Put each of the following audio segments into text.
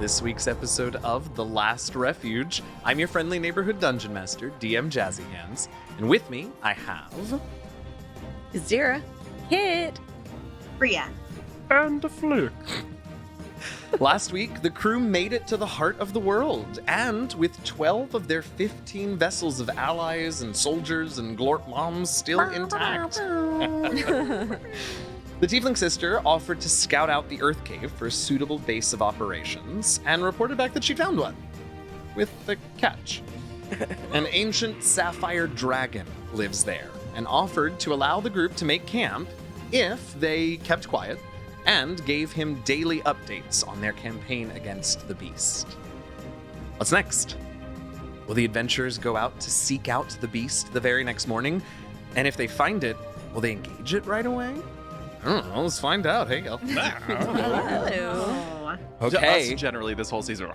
this week's episode of The Last Refuge. I'm your friendly neighborhood dungeon master, DM Jazzy Hands, and with me I have... Zira, Kit, Bria, and a Flick. Last week, the crew made it to the heart of the world, and with 12 of their 15 vessels of allies and soldiers and glorp moms still intact. The Tiefling sister offered to scout out the Earth Cave for a suitable base of operations, and reported back that she found one. With a catch. An ancient sapphire dragon lives there, and offered to allow the group to make camp if they kept quiet and gave him daily updates on their campaign against the beast. What's next? Will the adventurers go out to seek out the beast the very next morning? And if they find it, will they engage it right away? I don't know, let's find out. Hey, go. Hello. Okay. Us generally this whole season.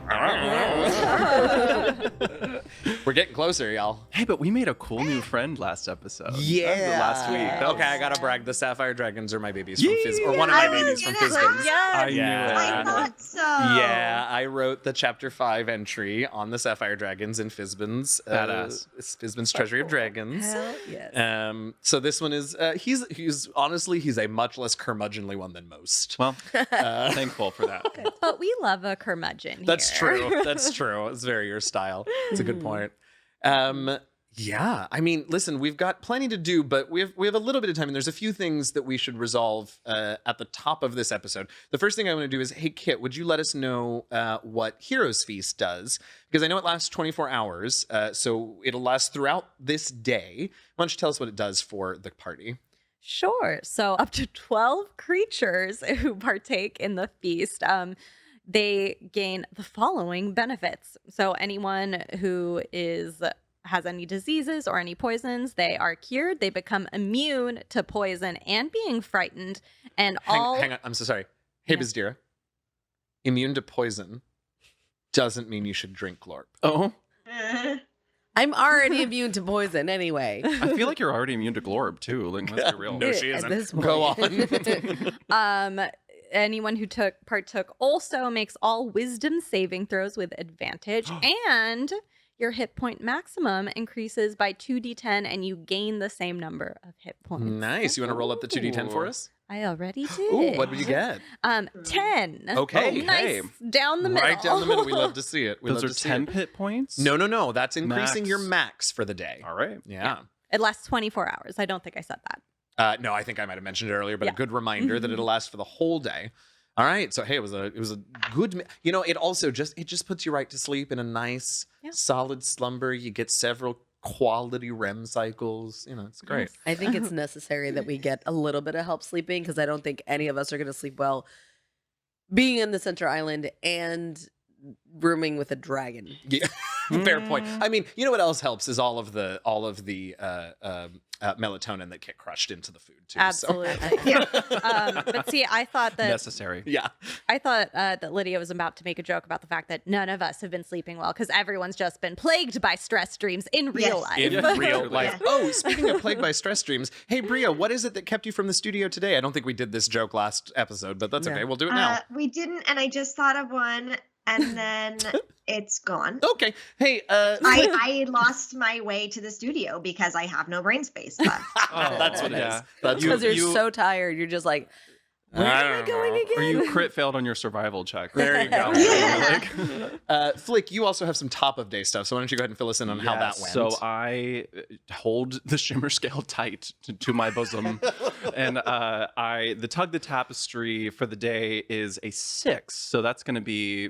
We're getting closer, y'all. Hey, but we made a cool new friend last episode. Yeah. That was the last week. That Okay, was- I gotta brag. The sapphire dragons are my babies from Fizz, or one of my I was babies from gonna Fizzbins. Yes. I knew Yeah. it. I thought so. Yeah, I wrote the chapter 5 entry on the sapphire dragons in Fizbin's Fizbin's Treasury of Dragons. Hell yes. So this one is he's honestly he's a much less curmudgeonly one than most. Well, thankful for that. But we love a curmudgeon That's here. true. That's true. It's very your style. It's a good point. Yeah, I mean, listen, we've got plenty to do, but we have a little bit of time, and there's a few things that we should resolve at the top of this episode. The first thing I want to do is, hey, Kit, would you let us know what Heroes Feast does? Because I know it lasts 24 hours, so it'll last throughout this day. Why don't you tell us what it does for the party? Sure. So up to 12 creatures who partake in the feast, they gain the following benefits. So anyone who has any diseases or any poisons, they are cured. They become immune to poison and being frightened. And Hang on, I'm so sorry. Hey, Yeah. Bizdira, immune to poison doesn't mean you should drink glorp. Oh, I'm already immune to poison anyway. I feel like you're already immune to Glorb too. Like, let's be real. No, she At isn't. this Go point. on. Anyone who partook also makes all wisdom saving throws with advantage, and your hit point maximum increases by 2d10, and you gain the same number of hit points. Nice. You want to roll up the 2d10 for Ooh. us? I already did. Ooh, what did you get? 10. Okay. Nice down the middle. Right down the middle. We love to see it. We Those love are to see 10 it. hit points? No. That's increasing Max. your max for the day. All right. Yeah. It lasts 24 hours. I don't think I said that. No, I think I might have mentioned it earlier, but Yeah. a good reminder that it'll last for the whole day. All right. So hey, it was a good. It also just puts you right to sleep in a nice, solid slumber. You get several quality REM cycles. It's great. I think it's necessary that we get a little bit of help sleeping because I don't think any of us are going to sleep well being in the center island and rooming with a dragon. Yeah. Fair point. I mean, you know what else helps is all of the melatonin that get crushed into the food too. Absolutely. But see, I thought that Necessary. So, yeah. I thought that Lydia was about to make a joke about the fact that none of us have been sleeping well because everyone's just been plagued by stress dreams in real life. In real life. Yeah. Oh, speaking of plagued by stress dreams, hey Bria, what is it that kept you from the studio today? I don't think we did this joke last episode, but that's No. okay. We'll do it now. We didn't, and I just thought of one, and then it's gone. Okay. Hey, I lost my way to the studio because I have no brain space left. that's what it yeah. is. That's You- Because you're you- so tired. You're just like, where am I going again? Or you crit failed on your survival check. There you go. Yeah. Flick, you also have some top of day stuff, so why don't you go ahead and fill us in on how that went? So I hold the shimmer scale tight to my bosom, and the tug the tapestry for the day is a 6. So that's going to be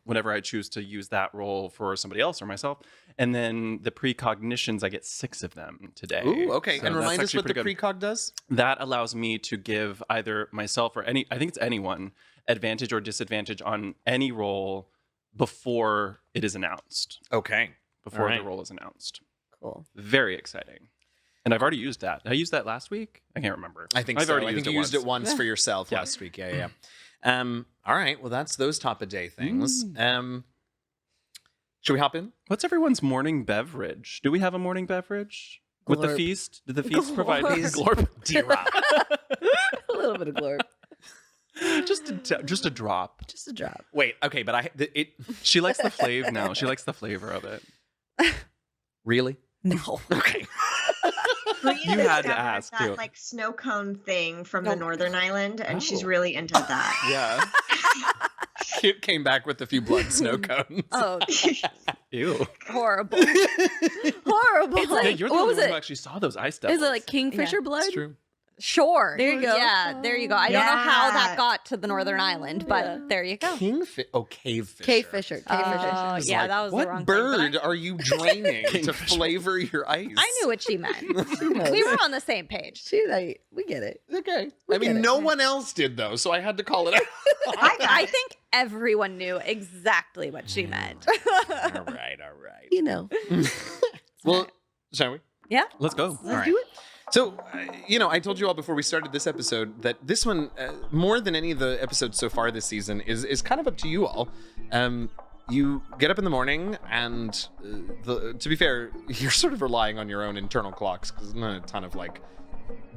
whenever I choose to use that roll for somebody else or myself, and then the precognitions I get 6 of them today. Ooh, okay. So And that's remind us actually what the pretty good. precog does? That allows me to give either myself or I think it's anyone, advantage or disadvantage on any roll before it is announced. Okay. Before All right. the roll is announced. Cool. Very exciting. And I've already used that. Did I use that last week? I can't remember. I think I've so. already I think you used it once for yourself Yeah. last week. Yeah. All right. Well, that's those top of day things. Should we hop in? What's everyone's morning beverage? Do we have a morning beverage? With the Glorp. feast? Did the feast provide Glorp. glorp? D-Rock. A little bit of glorp. Just a drop. Just a drop. Wait, okay, but She likes the flavor now. She likes the flavor of it. really? No. Okay. Bria You had to discovered ask, that too. like snow cone thing from the Oh. Northern Island, and she's Oh. really into that. Yeah. Kit came back with a few blood snow cones. Oh, Ew. horrible. Horrible. It's like- Yeah, you're the what one was who it? actually saw those ice Is devils. it like kingfisher blood? It's true. Sure. There you go. Yeah, there you go. I don't know how that Yeah. got to the Northern Island, but Yeah. there you go. Kingfish. Oh, cave Cave fisher. fisher. Cave fisher. Oh, It's yeah, like, that was what the wrong bird thing. are you draining to Kingfisher. flavor your ice? I knew what she meant. She knows. We were on the same page. We get it. Okay. We I mean, get it. no one else did though, so I had to call it out. I got I it. think everyone knew exactly what she meant. all right. You know. Well, shall we? Yeah. Let's go. All right. So, I told you all before we started this episode that this one, more than any of the episodes so far this season, is kind of up to you all. You get up in the morning, and to be fair, you're sort of relying on your own internal clocks because there's not a ton of like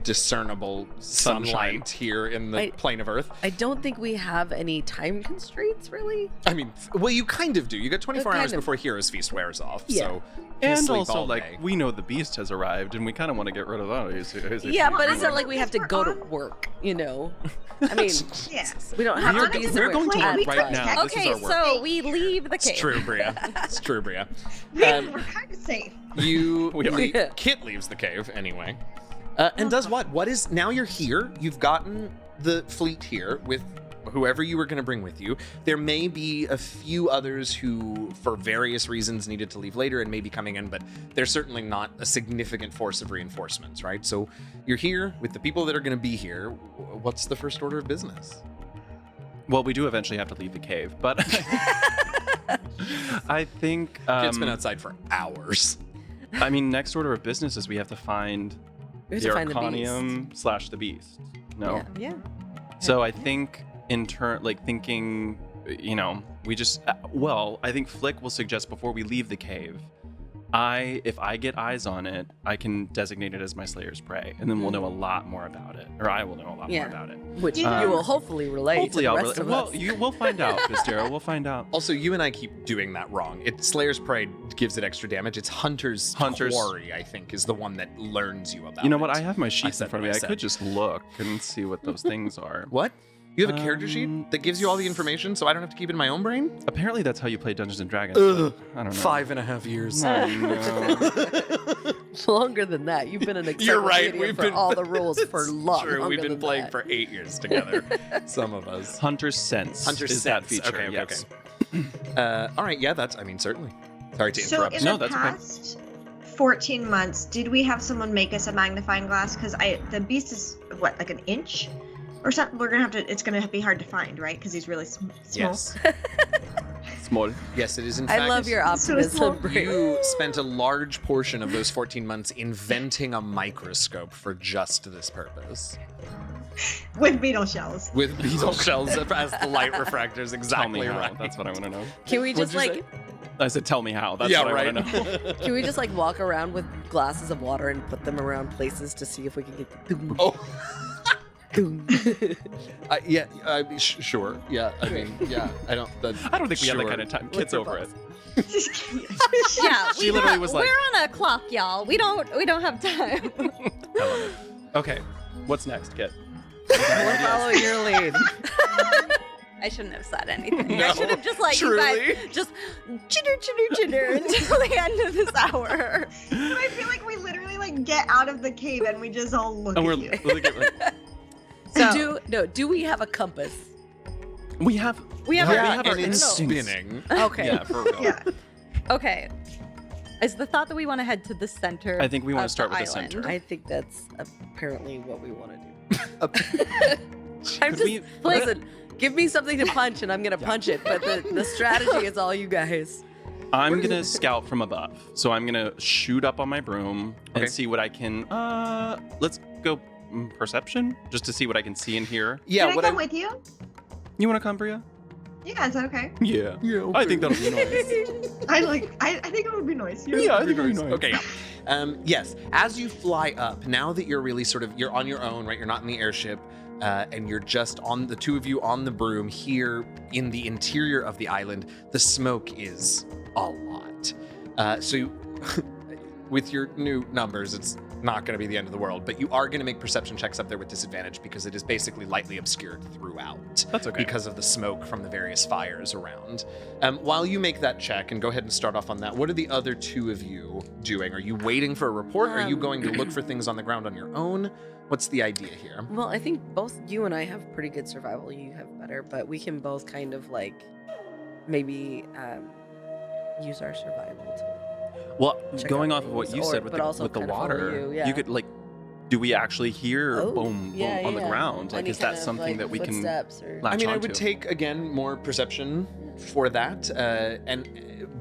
discernible Sunshine. sunlight here in the Wait. plane of Earth. I don't think we have any time constraints, really. I mean, well, you kind of do. You got 24 Kind hours of. before Hero's Feast wears off, Yeah. so you And sleep also, all like, day. we know the beast has arrived, and we kind of want to get rid of that. Yeah, but it's I not like we have to think go to we're on- work, you know? I mean, Yeah. we don't have We're- to be we're somewhere going to at work right five. now. This is Okay, our work. so we leave the It's cave. true, Bria. It's true, Bria. We're kind of safe. You We are. Yeah. Kit leaves the cave anyway, and does what? What is now? You're here. You've gotten the fleet here with whoever you were going to bring with you. There may be a few others who, for various reasons, needed to leave later and may be coming in, but they're certainly not a significant force of reinforcements, right? So you're here with the people that are going to be here. What's the first order of business? Well, we do eventually have to leave the cave, but I think Kit's been outside for hours. I mean, next order of business is we have to find We have the to find the beast. Arcanium / the beast. No. Yeah. Yeah. So I think thinking, we just I think Flick will suggest before we leave the cave, if I get eyes on it, I can designate it as my Slayer's Prey, and then we'll know a lot more about it, or I will know a lot more Yeah. about it. Which Yeah. you will hopefully relate Hopefully, to the I'll rest of us. we'll find out, Vistera. We'll find out. Also, you and I keep doing that wrong. Slayer's Prey gives it extra damage. It's Hunter's Quarry, I think, is the one that learns you about You know it. what? I have my sheets in said front of what me. I I said. could just look and see what those things are. What? You have a character Um, sheet that gives you all the information so I don't have to keep it in my own brain? Apparently, that's how you play Dungeons and Dragons. Ugh. but I don't know. 5.5 years. Oh, no. Longer than that. You've been an You're right, encyclopedia we've for been- all the rules for It's long. True, longer we've been than playing that. for 8 years together. Some of us. Hunter's Sense. Hunter's is Sense. that feature. Okay, yes. All right, yeah, certainly. Sorry to So interrupt. in No, the that's okay. past 14 months, did we have someone make us a magnifying glass? Because the beast is what, like an inch or something? It's gonna be hard to find, right? Because he's really small. Yes. Small. Yes, it is in fact. I love your So optimism. small. You spent a large portion of those 14 months inventing a microscope for just this purpose. With beetle shells. With beetle shells as the light refractors, Tell exactly me how. right. That's what I want to know. Can we just What'd you I said, tell me how. That's yeah, what right. I want to know. can we just walk around with glasses of water and put them around places to see if we can get the doom, Oh, doom. yeah, sure. Yeah, I mean, yeah, I don't I don't think we have that sure. kind of time. What's Kids your over it. Yeah, She literally was like- we're on a clock, y'all. We don't have time. Okay, what's next, Kit? We'll follow your lead. I shouldn't have said anything. No, I should have just you truly. guys just chitter until the end of this hour. But I feel like we literally get out of the cave and we just all look And at we're you. like, Do we have a compass? we have We have Yeah, our and our it's instincts. spinning. Okay. Yeah, for real. Yeah. Okay. Is the thought that we want to head to the center? I think we want to of start with the island? center. I think that's apparently what we want to do. I'm 'Cause just we- listen. Give me something to punch, and I'm gonna punch it. But the strategy is all you guys. I'm gonna scout from above, so I'm gonna shoot up on my broom and Okay. see what I can. Let's go perception, just to see what I can see and hear. Yeah, Can I what come with you? You want to come, Bria? Yeah, is that okay? Yeah. Yeah, I think that'll be nice. I think it would be nice. Yeah, I think it'll be nice. Okay, yeah. Yes, as you fly up, now that you're really you're on your own, right? You're not in the airship. and you're just on the two of you on the broom here in the interior of the island. The smoke is a lot. With your new numbers, it's not going to be the end of the world, but you are going to make perception checks up there with disadvantage because it is basically lightly obscured throughout. That's okay. Because of the smoke from the various fires around. While you make that check, and go ahead and start off on that, what are the other two of you doing? Are you waiting for a report? Are you going to look for things on the ground on your own? What's the idea here? Well, I think both you and I have pretty good survival. You have better, but we can both kind of like maybe use our survival to. Well, Check going out off of what things, you said with but the, also with the kind of follow water, you, yeah. could like, do we actually hear boom, boom on the ground? Like, Any is that kind of, something like, that we can footsteps or... latch I mean, I onto? would take, again, more perception for that.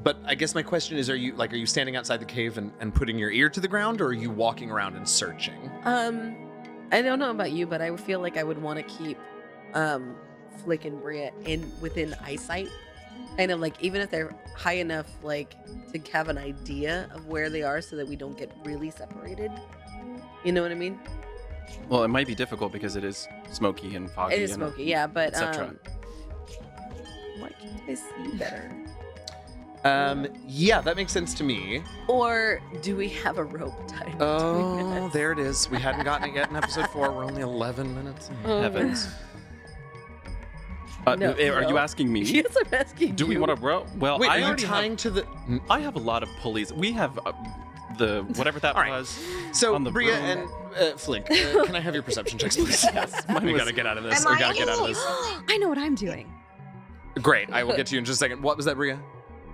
But I guess my question is, are you standing outside the cave and putting your ear to the ground, or are you walking around and searching? I don't know about you, but I would feel like I would want to keep Flick and Bria within eyesight. Kind of like, even if they're high enough, like, to have an idea of where they are so that we don't get really separated. You know what I mean? Well, it might be difficult because it is smoky and foggy. It is and smoky, yeah, but et cetera. why can't I see better? Yeah, that makes sense to me. Or do we have a rope tied between Oh, us? there it is. We hadn't gotten it yet in episode 4. We're only 11 minutes in. Heavens. No, Are you no. asking me? Yes, I'm asking Do we you. want to row? Well, Wait, I are you already tying to the... I have a lot of pulleys. We have the whatever that All right. was. So, on the Bria broom. and Flick, can I have your perception checks, please? Yes, mine We was- gotta get out of this. Am We I- gotta get out of this. I know what I'm doing. Great. I will get to you in just a second. What was that, Bria?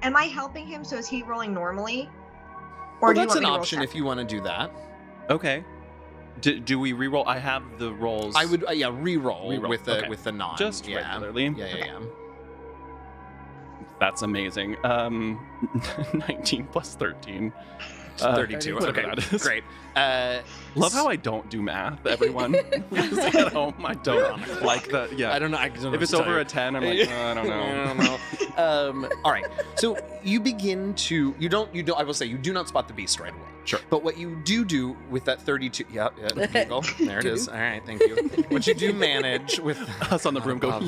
Am I helping him? So is he rolling normally? Well, do you that's want an me to roll option if you want to do that. Okay. Do we re-roll? I have the rolls. I would, re-roll, Re-roll, with the okay. with the non. Just yeah. regularly? Yeah. That's amazing. 19 plus 13. 32. whatever Okay, that is. great. Love how I don't do math, everyone. At home, I don't like that. Yeah. I don't know. I don't know If it's what to over tell a 10, I'm like, I don't know. I don't know. All right. So you begin to you don't I will say you do not spot the beast right away. Sure. But what you do with that 32 Google, there it is. All right, thank you. What you do manage with Us on the broom go.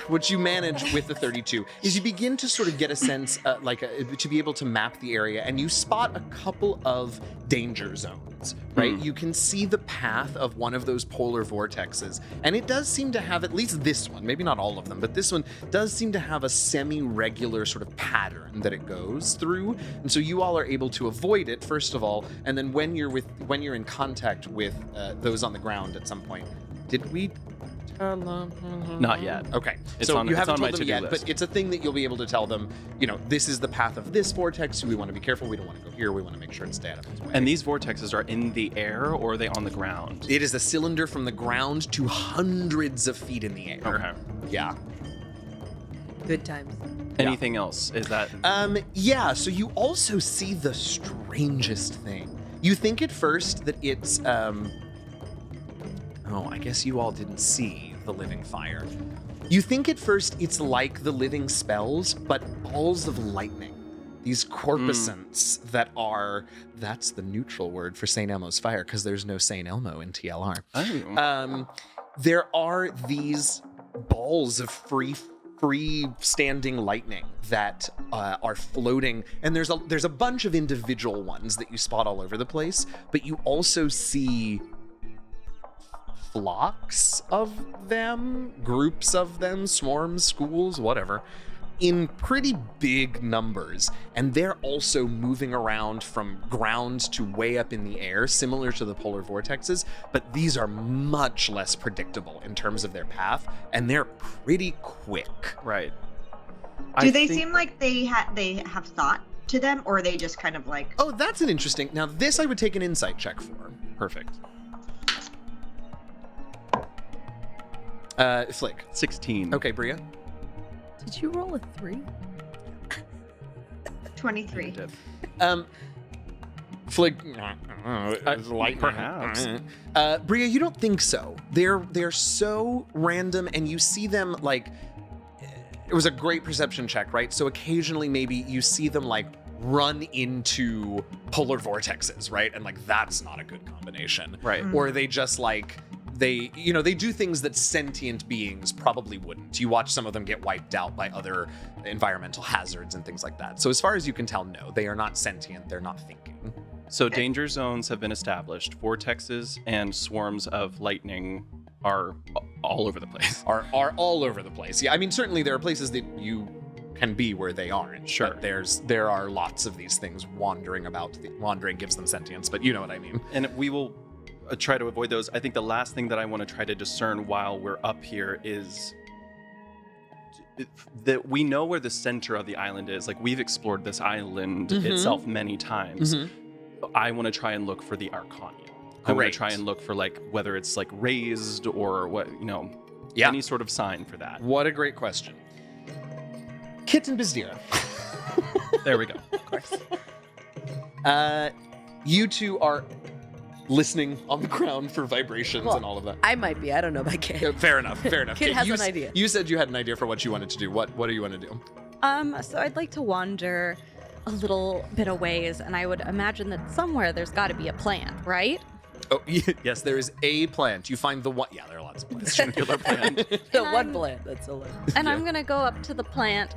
what you manage with the 32 is you begin to sort of get a sense to be able to map the area, and you spot a couple of danger zones, right? You can see the path of one of those polar vortexes, and it does seem to have, at least this one, maybe not all of them, but this one does seem to have a semi-regular sort of pattern that it goes through. And so you all are able to avoid it, first of all, and then when you're in contact with those on the ground at some point. Did we Not yet. Okay, It's so on- you it's haven't on my told them to-do yet, list. but it's a thing that you'll be able to tell them, this is the path of this vortex, so we want to be careful, we don't want to go here, we want to make sure it's stay out of its way. And these vortexes are in the air or are they on the ground? It is a cylinder from the ground to hundreds of feet in the air. Okay. Yeah. Good times. Anything else? Is that So you also see the strangest thing. You think at first that it's, I guess you all didn't see the living fire. You think at first it's like the living spells, but balls of lightning. These corpuscents that's the neutral word for St. Elmo's fire, because there's no St. Elmo in TLR. There are these balls of free-standing lightning that are floating, and there's a bunch of individual ones that you spot all over the place, but you also see flocks of them, groups of them, swarms, schools, whatever, in pretty big numbers. And they're also moving around from ground to way up in the air, similar to the polar vortexes, but these are much less predictable in terms of their path, and they're pretty quick. right? Do they seem like they have thought to them, or are they just kind of like? Oh, that's an interesting. Now, this I would take an insight check for. Perfect. Flick. 16. Okay, Bria. Did you roll a 3? 23. I did. Flick. Perhaps. Bria, you don't think so. They're so random, and you see them like. It was a great perception check, right? So occasionally, maybe you see them like run into polar vortexes, right? And like that's not a good combination. Right. Or they just like they do things that sentient beings probably wouldn't. You watch some of them get wiped out by other environmental hazards and things like that. So as far as you can tell, no, they are not sentient. They're not thinking. So danger zones have been established. Vortexes and swarms of lightning are all over the place. Are all over the place. Yeah, I mean, certainly there are places that you can be where they aren't. Sure. But there are lots of these things wandering about. Wandering gives them sentience, but you know what I mean. And we will try to avoid those. I think the last thing that I want to try to discern while we're up here is that we know where the center of the island is. Like, we've explored this island itself many times. I want to try and look for the Arcanium. I want to try and look for, like, whether it's like raised or what, any sort of sign for that. What a great question. Kit and Bizdira. There we go. Of course. You two are listening on the ground for vibrations and all of that. I might be. I don't know about Kid. Fair enough. Kid has an idea. You said you had an idea for what you wanted to do. What do you want to do? So I'd like to wander a little bit of ways, and I would imagine that somewhere there's got to be a plant, right? Oh, yes, there is a plant. You find the one. Yeah, there are lots of plants. Singular plant. The one plant that's alive. And I'm gonna go up to the plant,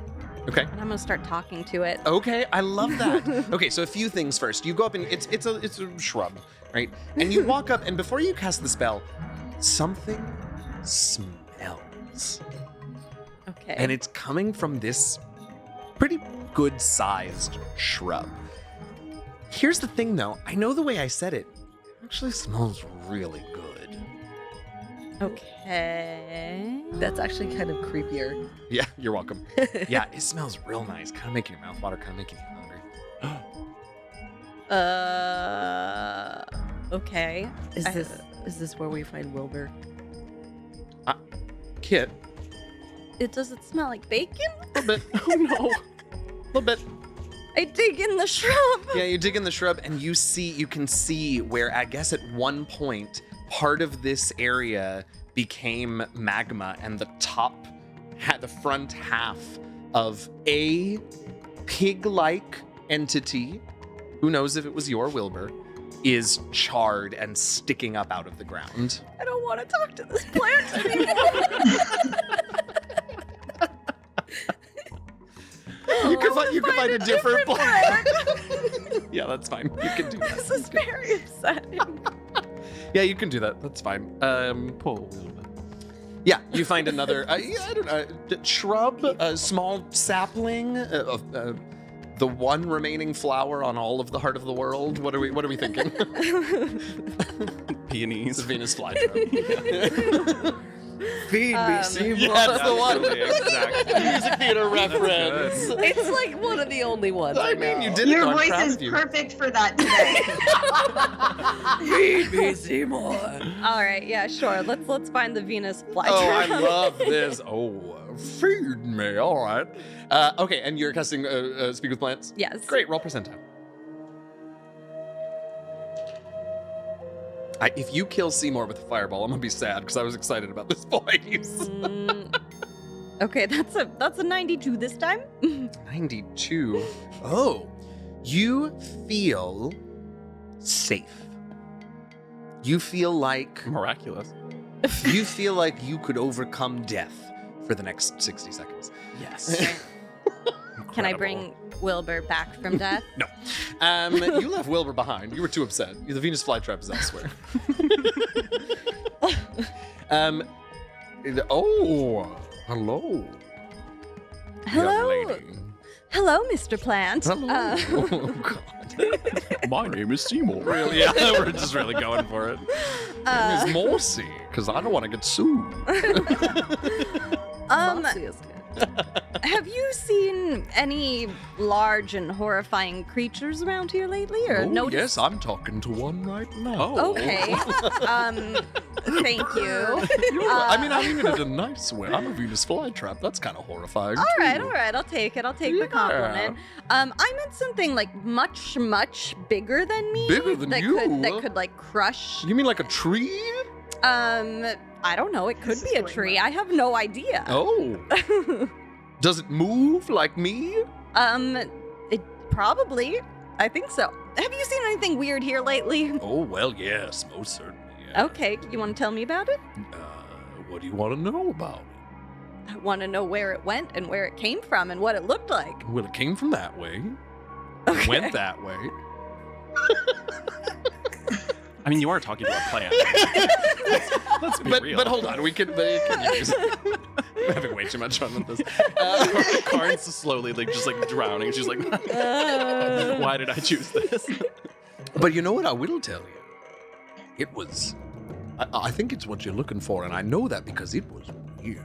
Okay. and I'm gonna start talking to it. Okay, I love that. Okay, so a few things first. You go up and it's a shrub, right? And you walk up, and before you cast the spell, something smells. Okay. And it's coming from this pretty good-sized shrub. Here's the thing, though. I know the way I said it actually smells really good. Okay. That's actually kind of creepier. Yeah, you're welcome. Yeah, it smells real nice. Kind of making your mouth water, kind of making you hungry. Okay. Is this where we find Wilbur? Kit, Does it smell like bacon? a little bit. Oh no. A little bit. I dig in the shrub. Yeah, you dig in the shrub and you can see where, I guess at one point, part of this area became magma, and the front half of a pig-like entity, who knows if it was your Wilbur, is charred and sticking up out of the ground. I don't want to talk to this plant anymore. You can find a different plant. Yeah, that's fine. You can do that. This is very upsetting. Yeah, you can do that. That's fine. Poor Wilbur. Yeah, you find another, I don't know, shrub, a small sapling, the one remaining flower on all of the heart of the world. What are we thinking? Peonies. It's a Venus flytrap. Feed me, Seymour. Yeah, that's the one. Exactly. Music theater reference. It's like one of the only ones. I mean, you did it. Your I'm voice proud is of you. perfect for that today. Feed me, Seymour. All right, yeah, sure. Let's find the Venus flytrap. Oh, I love this. Oh, feed me. All right. Okay, and you're casting Speak with Plants? Yes. Great, roll percentile. If you kill Seymour with a fireball, I'm gonna be sad because I was excited about this voice. Okay, that's a 92 this time. 92. Oh, you feel safe. You feel like Miraculous. you could overcome death for the next 60 seconds. Yes. Can I bring Wilbur back from death? No. You left Wilbur behind. You were too upset. The Venus flytrap is elsewhere. Oh, hello. Hello. Young lady. Hello, Mr. Plant. Hello. Oh, God. My name is Seymour. Really? Yeah, we're just really going for it. My name is Morsi, because I don't want to get sued. Moxie is good. Have you seen any large and horrifying creatures around here lately, or Oh, noticed? yes, I'm talking to one right now. Oh. Okay. Thank you. I mean it in a nice way. I'm a Venus flytrap. That's kind of horrifying. All too. right. I'll take it. I'll take the compliment. I meant something like much bigger than me. Bigger than that you? That could like crush. You mean like a tree? I don't know. It could This be is a going tree. well. I have no idea. Oh. Does it move like me? It probably. I think so. Have you seen anything weird here lately? Oh, well, yes, most certainly. Yeah. Okay, you want to tell me about it? What do you want to know about it? I want to know where it went and where it came from and what it looked like. Well, it came from that way. Okay. It went that way. I mean, you are talking to a plant. Let's be real. But hold on, we can use. I'm having way too much fun with this. Karn's slowly, just drowning. She's like, why did I choose this? But you know what I will tell you? It was... I think it's what you're looking for, and I know that because it was weird.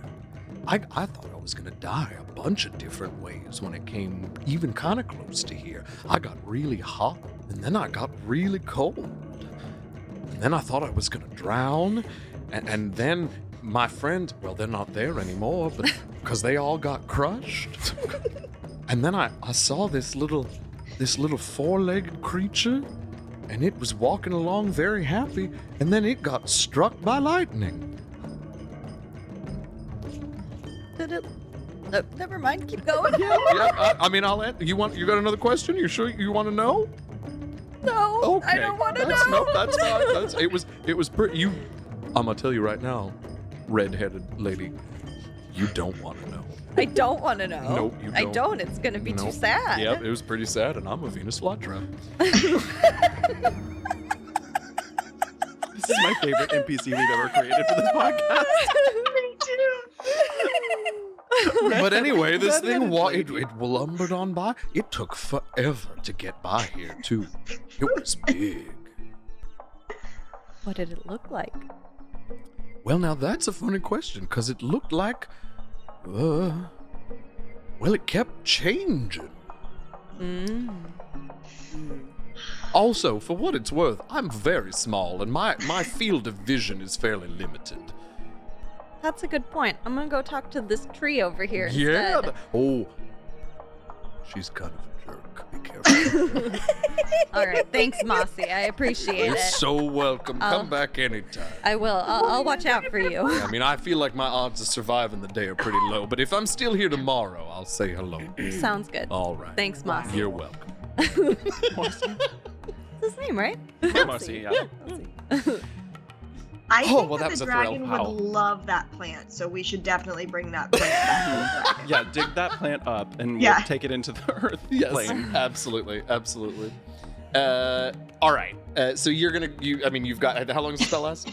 I thought I was going to die a bunch of different ways when it came even kind of close to here. I got really hot, and then I got really cold. And then I thought I was going to drown, and then my friends, well, they're not there anymore, but because they all got crushed. And then I saw this little four-legged creature, and it was walking along very happy, and then it got struck by lightning. Did it? No, never mind. Keep going. Yeah, I mean, you got another question? You sure you want to know? No, Okay. I don't want to know. No, that's fine. It was pretty. I'm gonna tell you right now, red-headed lady, you don't want to know. I don't want to know. Nope, you I don't. don't. It's gonna be too sad. Yep, it was pretty sad, and I'm a Venus flytrap. This is my favorite NPC we've ever created for this podcast. Me too. But anyway, this thing Red-headed it lumbered on by. It took forever to get by here too. It was big. What did it look like? Well, now that's a funny question, because it looked like, well, it kept changing. Also, for what it's worth, I'm very small, and my field of vision is fairly limited. That's a good point. I'm gonna go talk to this tree over here Yeah. instead. Oh, she's kind of a jerk. Be careful. All right, thanks, Mossy. I appreciate You're it. so welcome. I'll- Come back anytime. I will. I'll watch out for you. I mean, I feel like my odds of surviving the day are pretty low, but if I'm still here tomorrow, I'll say hello. Sounds good. All right. Thanks, Mossy. You're welcome. Marcy? That's his name, right? Marcy, yeah. I Oh, think well, that that was the a thrill. dragon How? would love that plant, so we should definitely bring that plant back to the dragon. Yeah, dig that plant up and Yeah. we'll take it into the earth Yes, plane. absolutely. All right. So you've got. How long does the spell last?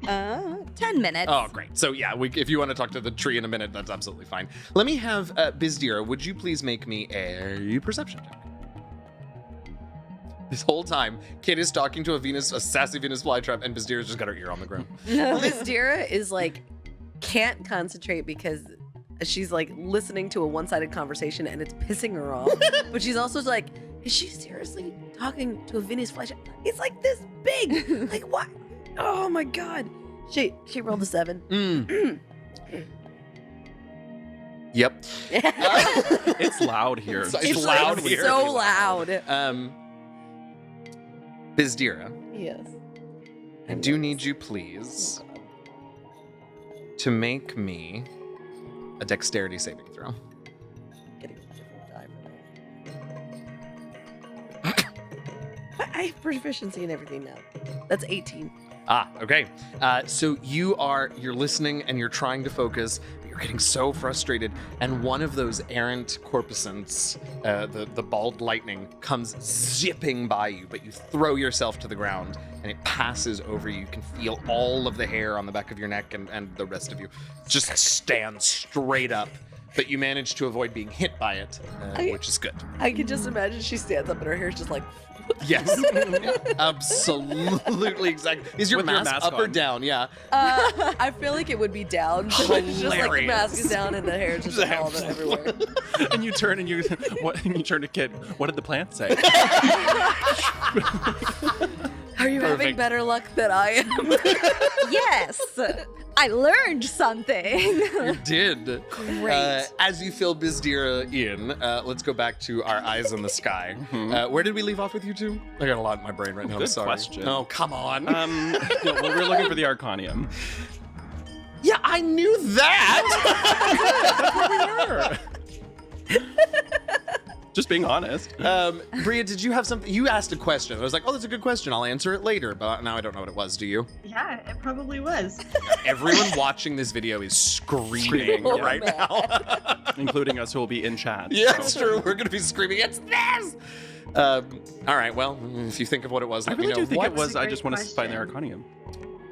10 minutes. Oh, great. So yeah, if you want to talk to the tree in a minute, that's absolutely fine. Let me have Bizdira. Would you please make me a perception check? This whole time, Kit is talking to a sassy Venus flytrap, and Bizdira's just got her ear on the ground. Lystira is can't concentrate because she's listening to a one-sided conversation and it's pissing her off. But she's also is she seriously talking to a Venus flytrap? It's this big. What? Oh my god. She rolled a 7. Yep. It's loud here. It's loud here. So loud. Bizdira, Yes. I do need you, please, to make me a dexterity saving throw. Getting a different die for me. I have proficiency in everything now. That's 18. Okay. So you're listening and you're trying to focus, but you're getting so frustrated, and one of those errant corpuscants, the bald lightning, comes zipping by you, but you throw yourself to the ground and it passes over you. You can feel all of the hair on the back of your neck and the rest of you just stand straight up, but you manage to avoid being hit by it, which is good. I can just imagine she stands up and her hair's just Yes, absolutely, exactly. Is your With your mask mask up or on. down? Yeah. I feel like it would be down. So it's just the mask is Hilarious. down and the hair is just all everywhere. And you turn and you turn to Kid. What did the plant say? Are you having Perfect. better luck than I am? Yes. I learned something. You did. Great. As you fill Bizdira in, let's go back to our eyes in the sky. Where did we leave off with you two? I got a lot in my brain right now. I'm Good sorry. question. Oh, come on. We're looking for the Arcanium. Yeah, I knew that. Just being honest. Bria, did you have something? You asked a question. I was like, oh, that's a good question. I'll answer it later. But now I don't know what it was. Do you? Yeah, it probably was. Everyone watching this video is screaming Yeah. right now. Including us who will be in chat. Yeah, it's true. We're going to be screaming, it's this! All right, well, if you think of what it was, I let really me know. do think it What's was, a I great just want to find the question?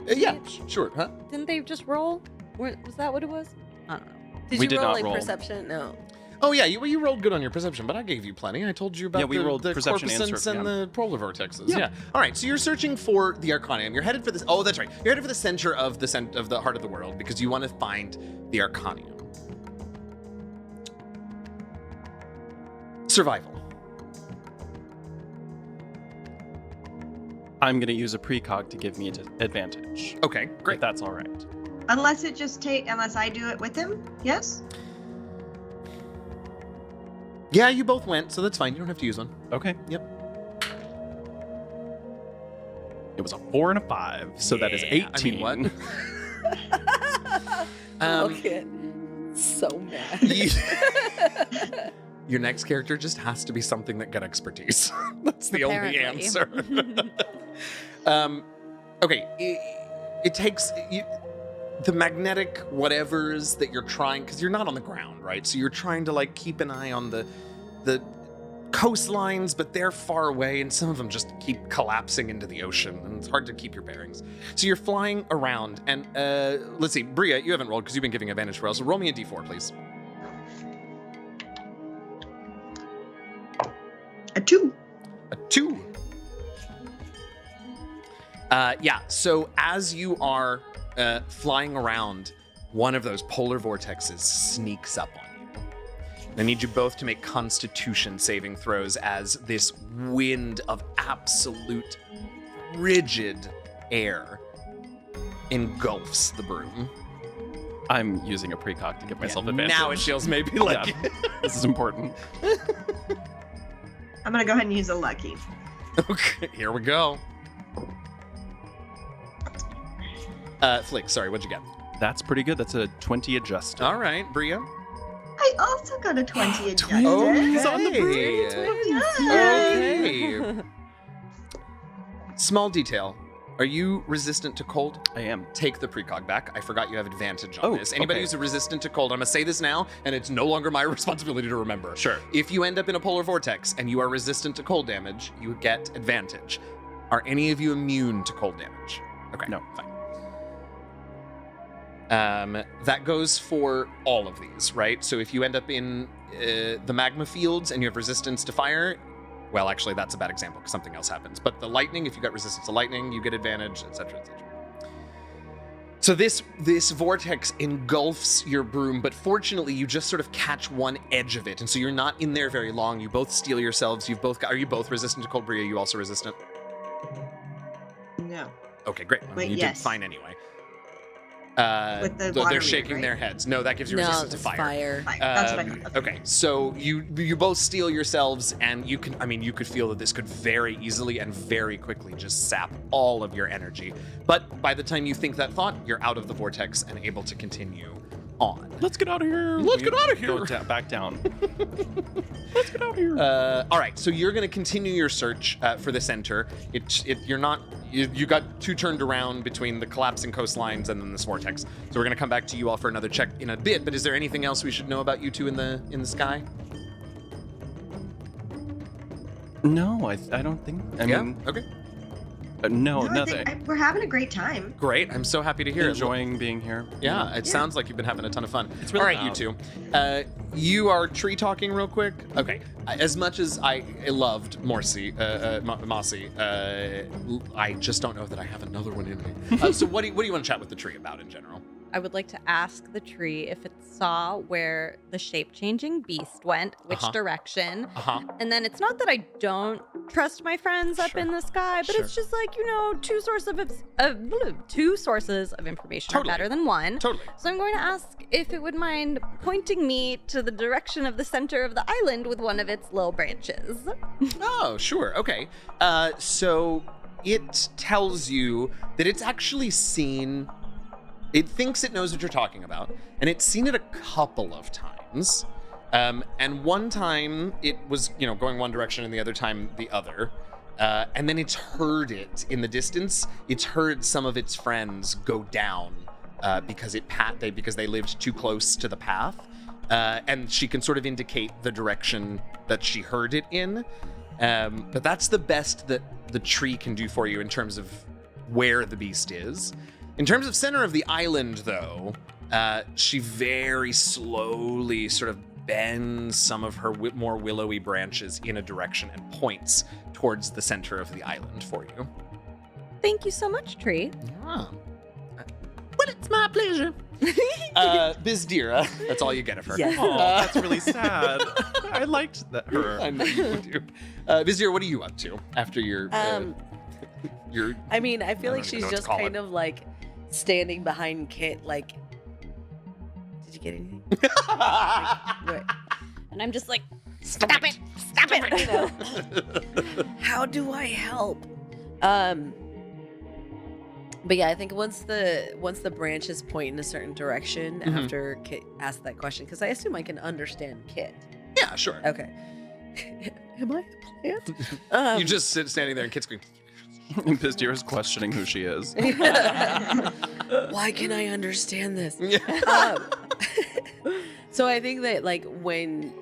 Arcanium. Yeah, sure. Huh? Didn't they just roll? Was that what it was? I don't know. Did We you did roll not like roll. perception? No. Oh, yeah, you rolled good on your perception, but I gave you plenty. I told you about Yeah, we rolled the perception and corpuscence and yeah. the polar vortexes. Yeah. Yeah. All right, so you're searching for the Arcanium. You're headed for this. Oh, that's right. You're headed for the center of the heart of the world because you want to find the Arcanium. Survival. I'm going to use a precog to give me an advantage. Okay, If great. that's all right. Unless I do it with him. Yes. Yeah, you both went, so that's fine. You don't have to use one. Okay. Yep. It was a 4 and a 5, so that is Yeah, 18. I mean, what? Look at so mad. Your next character just has to be something that got expertise. That's the only Apparently. answer. Okay, it takes the magnetic whatevers that you're trying, because you're not on the ground, right? So you're trying to like keep an eye on the coastlines, but they're far away, and some of them just keep collapsing into the ocean, and it's hard to keep your bearings. So you're flying around, and let's see, Bria, you haven't rolled because you've been giving advantage for us. So roll me a d4, please. A 2. A 2. Yeah, so as you are flying around, one of those polar vortexes sneaks up on you. I need you both to make Constitution saving throws as this wind of absolute rigid air engulfs the broom. I'm using a precog to give myself advantage. Now it feels maybe like... Yeah. This is important. I'm gonna go ahead and use a lucky. Okay, here we go. Flick, sorry, what'd you get? That's pretty good. That's a 20 adjusted. All right, Bria. I also got a 20 adjusted. Oh, He's on the Okay. Okay. Small detail. Are you resistant to cold? I am. Take the precog back. I forgot you have advantage on Oh, this. Anybody okay. who's resistant to cold, I'm gonna say this now, and it's no longer my responsibility to remember. Sure. If you end up in a polar vortex and you are resistant to cold damage, you get advantage. Are any of you immune to cold damage? Okay. No. Fine. That goes for all of these, right? So if you end up in the magma fields and you have resistance to fire, well, actually, that's a bad example because something else happens. But the lightning, if you got resistance to lightning, you get advantage, etc., etc. So this vortex engulfs your broom, but fortunately, you just sort of catch one edge of it, and so you're not in there very long. You both steel yourselves. You've both got. Are you both resistant to cold, Bria? Are you also resistant? No. Okay, great. Wait, you yes. did fine anyway. With the water they're meter, shaking right? their heads. No, that gives you No, resistance to it's fire. fire. Fine. That's what I thought. Okay, so you both steel yourselves, and you could feel that this could very easily and very quickly just sap all of your energy. But by the time you think that thought, you're out of the vortex and able to continue on. Let's get out of here. Let's get outta here. Go back down. Let's get out of here. All right, so you're going to continue your search for the center. You got two turned around between the collapsing coastlines and then this vortex. So we're going to come back to you all for another check in a bit. But is there anything else we should know about you two in the sky? No, I don't think. I mean, Okay. no, No, I nothing. think we're having a great time. Great. I'm so happy to hear it. Enjoying being here. Yeah, it sounds like you've been having a ton of fun. It's really all right, loud. you two. You are tree talking real quick. Okay. As much as I loved Mossy, I just don't know that I have another one in me. So what do you want to chat with the tree about in general? I would like to ask the tree if it saw where the shape-changing beast went, which Uh-huh. direction. Uh-huh. And then it's not that I don't trust my friends up Sure. in the sky, but it's just like, two sources of information Totally. are better than one. Totally. So I'm going to ask if it would mind pointing me to the direction of the center of the island with one of its little branches. Oh, sure. Okay. So it tells you that it's actually seen. It thinks it knows what you're talking about, and it's seen it a couple of times. And one time it was, going one direction and the other time the other. And then it's heard it in the distance. It's heard some of its friends go down because they lived too close to the path. And she can sort of indicate the direction that she heard it in. But that's the best that the tree can do for you in terms of where the beast is. In terms of center of the island, though, she very slowly sort of bends some of her more willowy branches in a direction and points towards the center of the island for you. Thank you so much, Tree. Yeah. Well, it's my pleasure. Bizdira, that's all you get of her. Yes. Oh, that's really sad. I liked her. I know you do. Bizdira, what are you up to after your I mean, I feel I like don't even she's know what to just call kind it. of like standing behind Kit, like, did you get anything? Wait, And I'm just like, stop it. you know, how do I help? But yeah, I think once the branches point in a certain direction Mhm. after Kit asked that question, because I assume I can understand Kit. Yeah, sure. Okay. Am I a plant? You just standing there and Kit's going, And Pizdira's questioning who she is. Why can I understand this? yeah. So I think that like when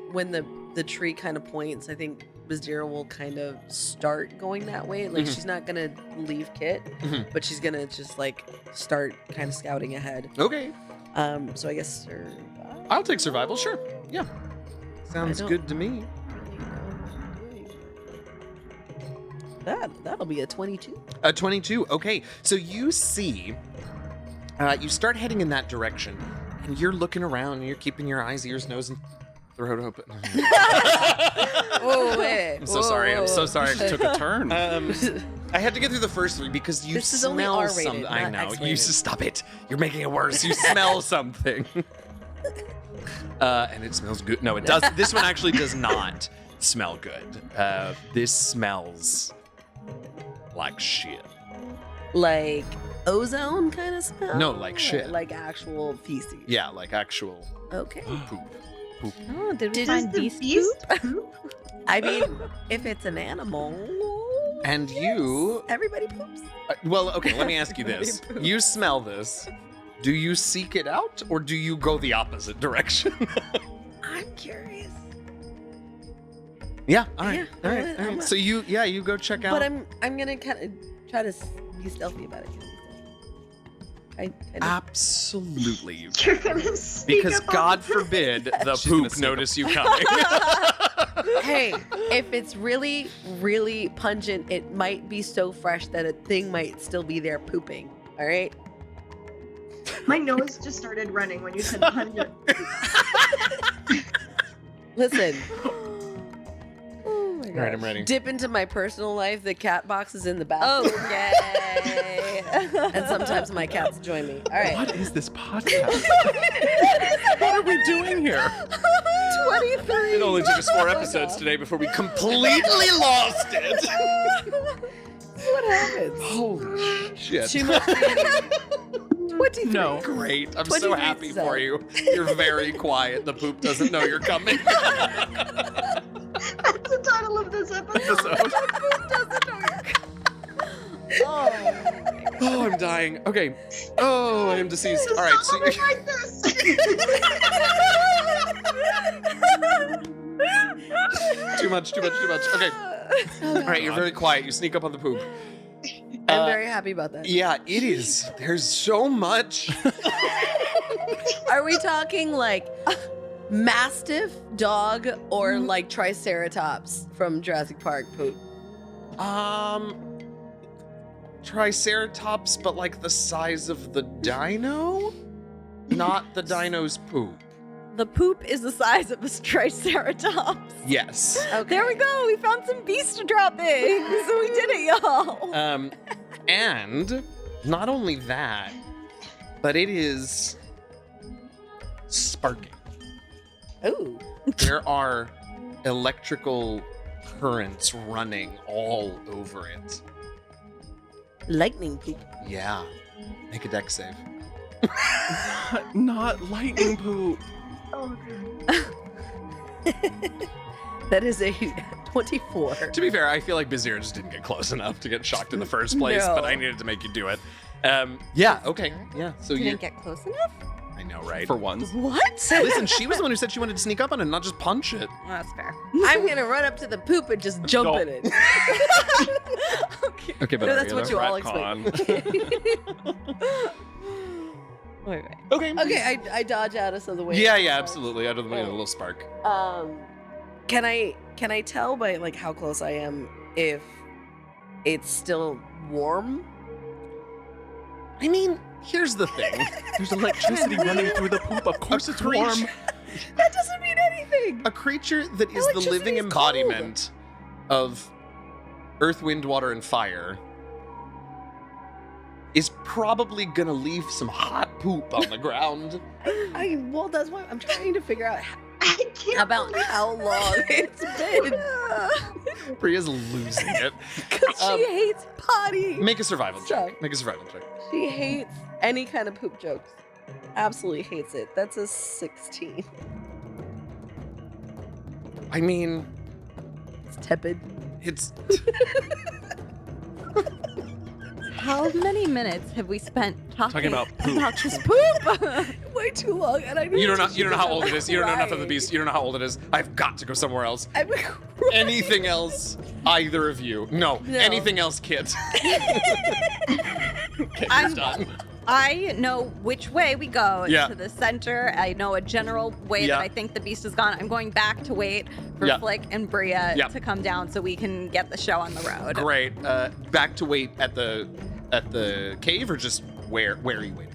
the tree kind of points, I think Bizdira will kind of start going that way. Like Mhm. she's not gonna leave Kit, Mhm. but she's gonna just like start kind of scouting ahead. Okay. So I guess I'll take survival, sure. Yeah. Sounds don't- good to me. That'll be a 22. 22. Okay. So you see, you start heading in that direction, and you're looking around, and you're keeping your eyes, ears, nose, and throat open. Oh wait! I'm so sorry. I'm so sorry. Took a turn. I had to get through the first three because you This is smell only R-rated, something. I not know. You X-rated. stop it. You're making it worse. You smell something. And it smells good. No, it does. This one actually does not smell good. This smells like shit. Like ozone kind of smell? No, like shit. Like actual feces. Yeah, like actual Okay. poop. Oh, did we Does find the beast beast poop? poop? I mean, if it's an animal, And yes, you, everybody poops. well, okay, let me ask you this. You smell this. Do you seek it out or do you go the opposite direction? I'm curious, Yeah, all right. Yeah, all I'm right. gonna- all right. I'm So you go check out. but I'm gonna kind of try to be stealthy about it. Absolutely you You're can. gonna sneak Because up on God the- forbid the She's gonna poop sneak up. notice you coming. Hey, if it's really, really pungent, it might be so fresh that a thing might still be there pooping. All right. My nose just started running when you said 100. Listen. Oh my All right, I'm God. ready. Dip into my personal life. The cat box is in the bathroom. Okay. And sometimes my cats join me. All right. What is this podcast? What are we doing here? 23. It only took us 4 episodes today before we completely lost it. What happens? Holy shit. Too much eating. 23. No. Great. I'm so 23 happy percent. for you. You're very quiet. The poop doesn't know you're coming. That's the title of this episode. Oh, I'm dying. Okay. Oh, I am deceased. All right. So Something like this. too much. Okay. All right. You're very quiet. You sneak up on the poop. I'm very happy about that. Yeah, it is. There's so much. Are we talking like mastiff dog or like triceratops from Jurassic Park poop? Triceratops, but like the size of the dino? Not the dino's poop. The poop is the size of a triceratops. Yes. Okay. There we go. We found some beast droppings. We did it, y'all. And not only that, but it is sparking. Ooh. There are electrical currents running all over it. Lightning poop. Yeah. Make a deck save. Not lightning poop. Oh, God. That is a 24. To be fair, I feel like Bizir just didn't get close enough to get shocked in the first place, No. but I needed to make you do it. Yeah, okay. Yeah, so You you... didn't get close enough? I know, right? For once. What? Listen, she was the one who said she wanted to sneak up on it, not just punch it. That's fair. I'm gonna run up to the poop and just jump No. in it. Okay, but No, that's what you all Retcon. expect. Wait. Okay. Okay, I dodge out of the way. Yeah, absolutely. Out of the way, a little spark. Can I tell by like how close I am if it's still warm? I mean, here's the thing. There's electricity running through the poop. Of course it's warm. That doesn't mean anything. A creature that is the Electricity living is cold. embodiment of earth, wind, water, and fire is probably gonna leave some hot poop on the ground. Well, that's why I'm trying to figure out I can't about how long it's been. Bria's losing it. Because she hates potty. Make a survival Sorry. check. Make a survival check. She hates any kind of poop jokes. Absolutely hates it. That's a 16. I mean, It's tepid. it's How many minutes have we spent talking about poop. this poop? Way too long, and I you don't know how old it is. You don't know enough of the beast. You don't know how old it is. I've got to go somewhere else. I'm Anything else? Either of you? No. No. Anything else, kids? Okay, I'm he's done. I know which way we go Yeah. to the center. I know a general way Yeah. that I think the beast is gone. I'm going back to wait for Yeah. Flick and Bria Yeah. to come down so we can get the show on the road. Great. Back to wait at the cave, or just where are you waiting?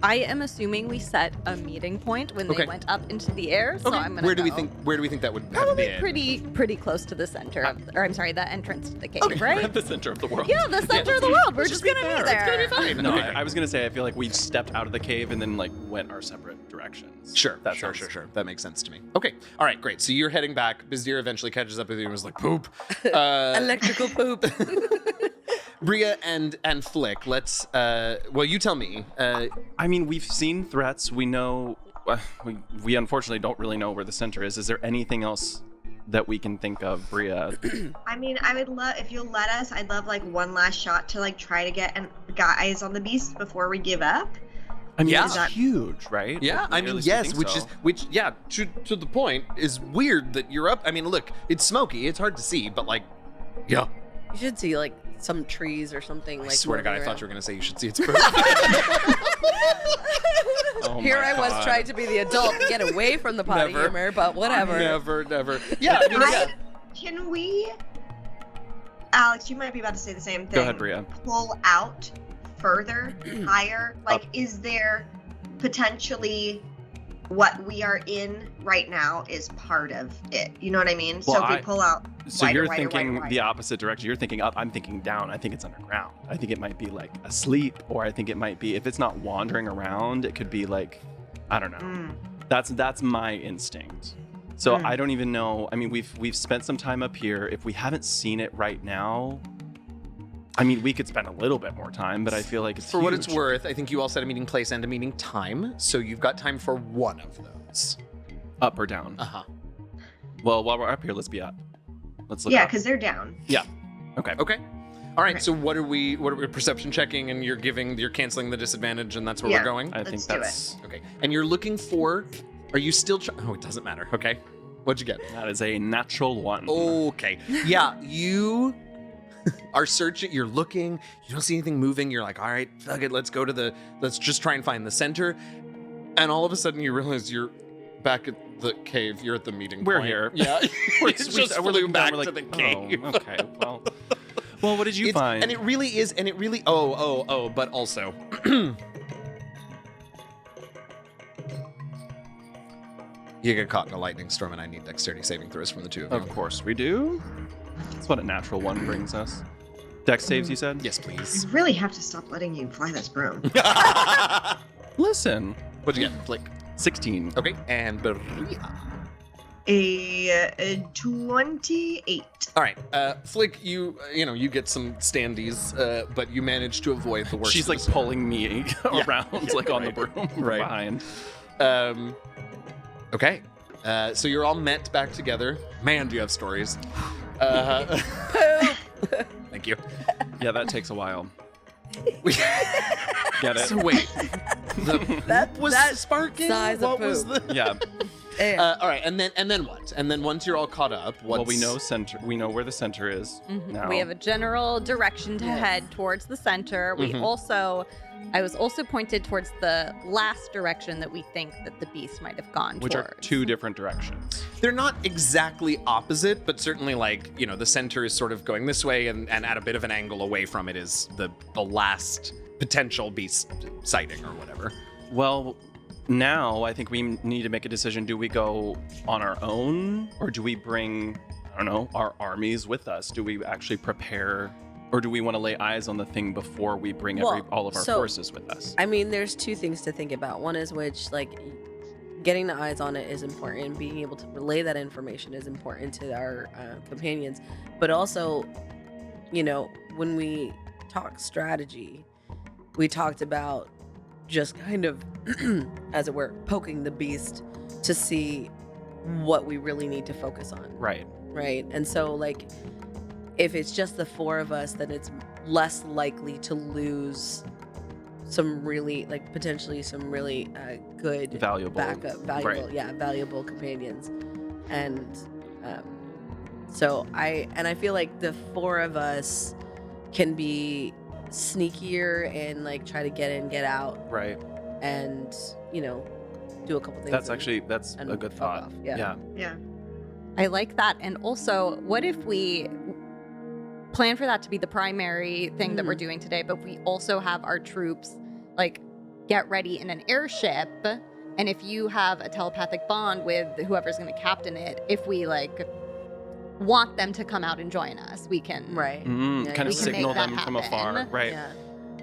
I am assuming we set a meeting point when Okay. they went up into the air. So Okay. I'm gonna Where do we go think that would have Probably been? pretty close to the center, or I'm sorry, the entrance to the cave, right? At the center of the world. Yeah, the center of the world. We're just gonna be there. It's gonna be fine. No, Okay. I was gonna say I feel like we stepped out of the cave and then like went our separate directions. Sure, That sure. sounds- That makes sense to me. Okay, all right, great. So you're heading back. Bizdir eventually catches up with you and was like, "Poop." electrical poop. Bria and Flick, let's. Well, you tell me. I mean, we've seen threats. We know. We unfortunately don't really know where the center is. Is there anything else that we can think of, Bria? I mean, I would love if you'll let us. I'd love like one last shot to like try to get eyes on the beast before we give up. I mean, Yeah. it's huge, right? Yeah, Like, I at mean, least we yes, think which so. is yeah, to the point is weird that you're up. I mean, look, it's smoky, it's hard to see, but like, yeah. You should see like some trees or something. I Like swear to God, I moving thought you around. were gonna say you should see its perfect. Oh Here my I was God. trying to be the adult to get away from the potty Never. humor, but whatever. Never. Yeah, I mean, yeah. Can we, Alex? You might be about to say the same thing. Go ahead, Bria. Pull out further, higher. Like, is there potentially what we are in right now is part of it? You know what I mean? Well, so if we pull out. So wider, you're wider, thinking wider, the wider. opposite direction. You're thinking up. I'm thinking down. I think it's underground. I think it might be like asleep, or I think it might be if it's not wandering around, it could be like, I don't know. Mm. That's my instinct. So Mm. I don't even know. I mean, we've spent some time up here. If we haven't seen it right now, I mean, we could spend a little bit more time, but I feel like it's For what it's huge. worth, I think you all set a meeting place and a meeting time, so you've got time for one of those. Up or down. Uh-huh. Well, while we're up here, let's be up. Let's look Yeah, up. because they're down. Okay. Okay. All right, Okay. so what are we perception checking, and you're canceling the disadvantage, and that's where Yeah. we're going? I Let's think do it. that's Okay. And you're looking for, are you still oh, it doesn't matter. Okay. What'd you get? that is a natural one. Okay. Yeah, you are searching, you're looking, you don't see anything moving, you're like, all right, fuck it, let's just try and find the center. And all of a sudden you realize you're back at the cave, you're at the meeting We're point. here. Yeah. We're just we're flew looking back down, we're to like, the cave. Oh, okay. Well, what did you find? And it really, but also. You get caught in a lightning storm, and I need dexterity saving throws from the two of you. Of course we do. That's what a natural one brings us. Dex saves, you said? Yes, please. I really have to stop letting you fly this broom. Listen. What'd you get? Flick. 16. Okay, and Beria. A 28. All right, Flick, you get some standees, but you manage to avoid the worst. She's of like the pulling me around, like on the right. broom from Right. behind. Okay. So you're all met back together. Man, do you have stories? Thank you. Yeah, that takes a while. We- Get it? So wait, That was that sparking? size of What was poop. the? Yeah. Damn. All right, and then what? And then once you're all caught up, what's... Well, we know center. We know where the center is now. We have a general direction to Yes. head towards the center. We Mhm. I was also pointed towards the last direction that we think that the beast might have gone which towards. are two different directions. They're not exactly opposite, but certainly like, you know, the center is sort of going this way, and at a bit of an angle away from it is the last potential beast sighting or whatever. Well, now I think we need to make a decision. Do we go on our own, or do we bring, I don't know, our armies with us? Do we actually prepare, or do we want to lay eyes on the thing before we bring Well, all of our so- forces with us? I mean, there's two things to think about. One is which, like, getting the eyes on it is important. Being able to relay that information is important to our companions. But also, you know, when we talk strategy, we talked about just kind of, as it were, poking the beast to see what we really need to focus on. Right. Right. And so, like, if it's just the four of us, then it's less likely to lose some really, like, potentially some really good Valuable. backup, valuable companions. And so I feel like the four of us can be sneakier and like try to get in, get out, Right. and, you know, do a couple things. That's and a good fuck thought. off. Yeah. Yeah. I like that. And also, what if we plan for that to be the primary thing that we're doing today, but we also have our troops like get ready in an airship? And if you have a telepathic bond with whoever's going to captain it, if we like want them to come out and join us, we can. Right. Yeah, Kind we of can signal make that them from afar. happen. Right. Yeah.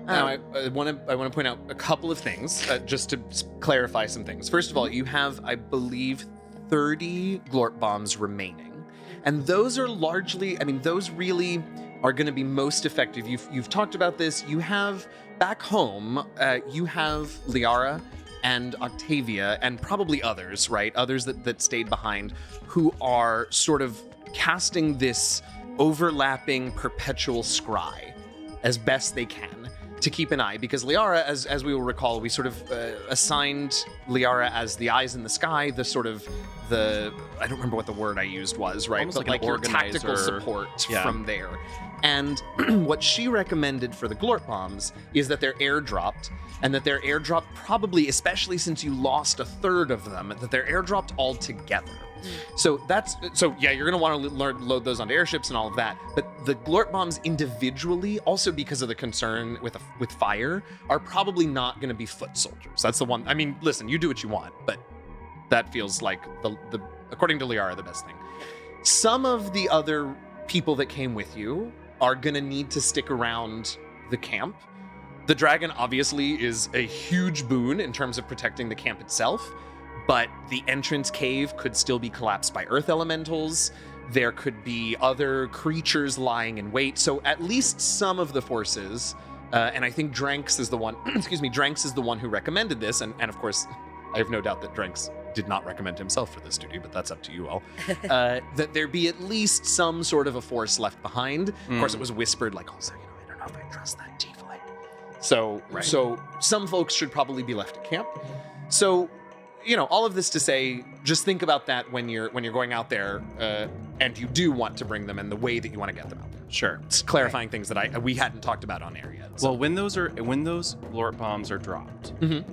Now, I want to point out a couple of things just to clarify some things. First of all, you have, I believe, 30 glort bombs remaining, and those are largely, I mean, those really are going to be most effective. You've talked about this. You have back home, you have Liara and Octavia and probably others, right? Others that stayed behind, who are sort of casting this overlapping perpetual scry as best they can to keep an eye, because Liara, as we will recall, we sort of assigned Liara as the eyes in the sky, the sort of I don't remember what the word I used was, right? Almost But like an your tactical organizer. support Yeah. from there. And what she recommended for the glort bombs is that they're airdropped, and that they're airdropped probably, especially since you lost a third of them, that they're airdropped all together. So yeah, you're gonna want to load those onto airships and all of that. But the glort bombs individually, also because of the concern with fire, are probably not gonna be foot soldiers. That's the one. I mean, listen, you do what you want, but that feels like the according to Liara, the best thing. Some of the other people that came with you are gonna need to stick around the camp. The dragon obviously is a huge boon in terms of protecting the camp itself, but the entrance cave could still be collapsed by earth elementals. There could be other creatures lying in wait. So at least some of the forces, and I think Dranks is the one, Dranks is the one who recommended this. And of course, I have no doubt that Dranks did not recommend himself for this duty, but that's up to you all. That there be at least some sort of a force left behind. Of course, it was whispered like, also, you know, I don't know if I trust that tiefling. So some folks should probably be left at camp. So, you know, all of this to say, just think about that when you're going out there, and you do want to bring them and the way that you want to get them out there. Sure. It's clarifying things that we hadn't talked about on air yet. So. Well, when those glort bombs are dropped, Mhm.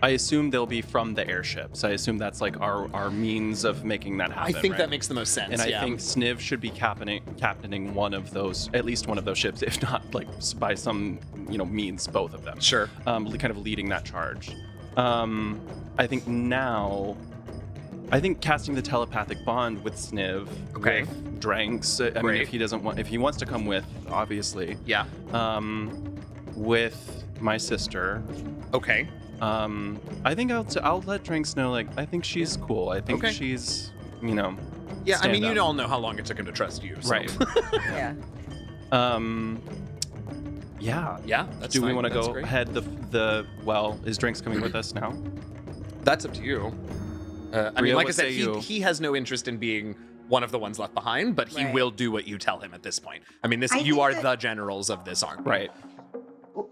I assume they'll be from the airships. I assume that's like our means of making that happen. I think right? that makes the most sense. And I yeah. think Sniv should be captaining one of those, at least one of those ships, if not like by some means both of them. Sure. Kind of leading that charge. I think casting the telepathic bond with Sniv, Okay. with Dranks. I mean, Great. if he wants to come with, obviously. Yeah. With my sister. Okay. I think I'll let Dranks know. Like, I think she's cool. I think Okay. she's, Yeah. I stand mean, up. you all know how long it took him to trust you. So. Right. Yeah. Yeah. Yeah. That's Do we fine. want to That's go great. ahead? Is Drinks coming with us now? That's up to you. I mean, Bria, like I what said, say you? he has no interest in being one of the ones left behind, but he Right. will do what you tell him at this point. I mean, I you think are that- the generals of this army. Right.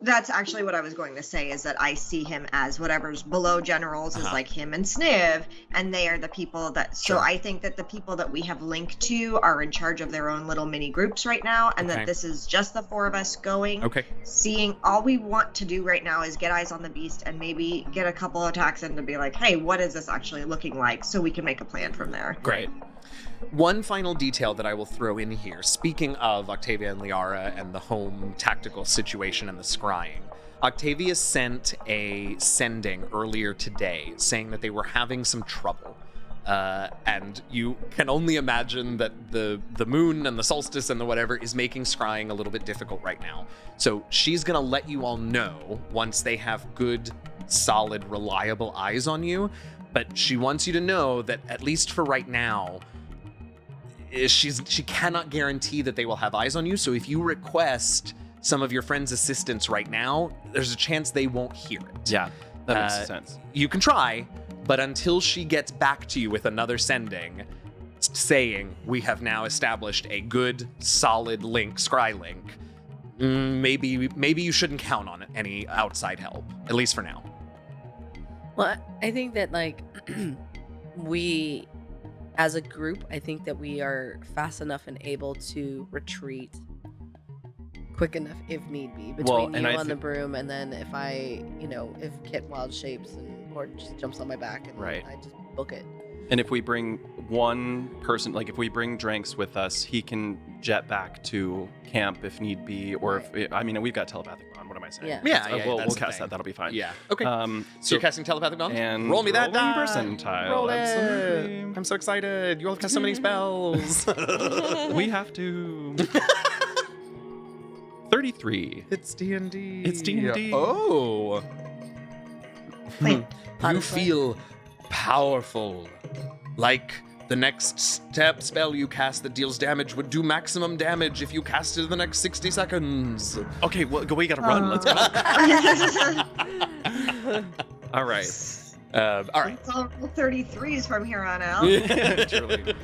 That's actually what I was going to say, is that I see him as whatever's below generals is like him and Sniv, and they are the people that, so Sure. I think that the people that we have linked to are in charge of their own little mini groups right now, and Okay. that this is just the 4 of us going, Okay. seeing, all we want to do right now is get eyes on the beast and maybe get a couple attacks in to be like, hey, what is this actually looking like, so we can make a plan from there. Great. One final detail that I will throw in here, speaking of Octavia and Liara and the home tactical situation and the scrying, Octavia sent a sending earlier today saying that they were having some trouble. And you can only imagine that the moon and the solstice and the whatever is making scrying a little bit difficult right now. So she's going to let you all know once they have good, solid, reliable eyes on you. But she wants you to know that, at least for right now, she cannot guarantee that they will have eyes on you. So if you request some of your friends' assistance right now, there's a chance they won't hear it. Yeah, that makes Uh, sense. You can try, but until she gets back to you with another sending saying we have now established a good, solid link, scry link, maybe you shouldn't count on any outside help, at least for now. Well, I think that like we, as a group, I think that we are fast enough and able to retreat quick enough if need be between and you I on the broom, and then if if Kit wild shapes or just jumps on my back and Right. I just book it. And if we bring one person, like if we bring Dranks with us, he can jet back to camp if need be, or if I mean we've got telepathic bond. What am I saying? Yeah. We'll that's the cast thing. that. That'll be fine. Yeah. Okay. So So you're casting telepathic bond? and Roll me that rolling die. percentile. Roll it. Absolutely. I'm so excited. You'll cast so many spells. We have to. 33. It's D&D. It's D&D. Oh. Wait, You Honestly. feel powerful. Like the next step spell you cast that deals damage would do maximum damage if you cast it in the next 60 seconds. Okay, well, we gotta run. Let's go. All right. All right. It's all 33s from here on out. Truly.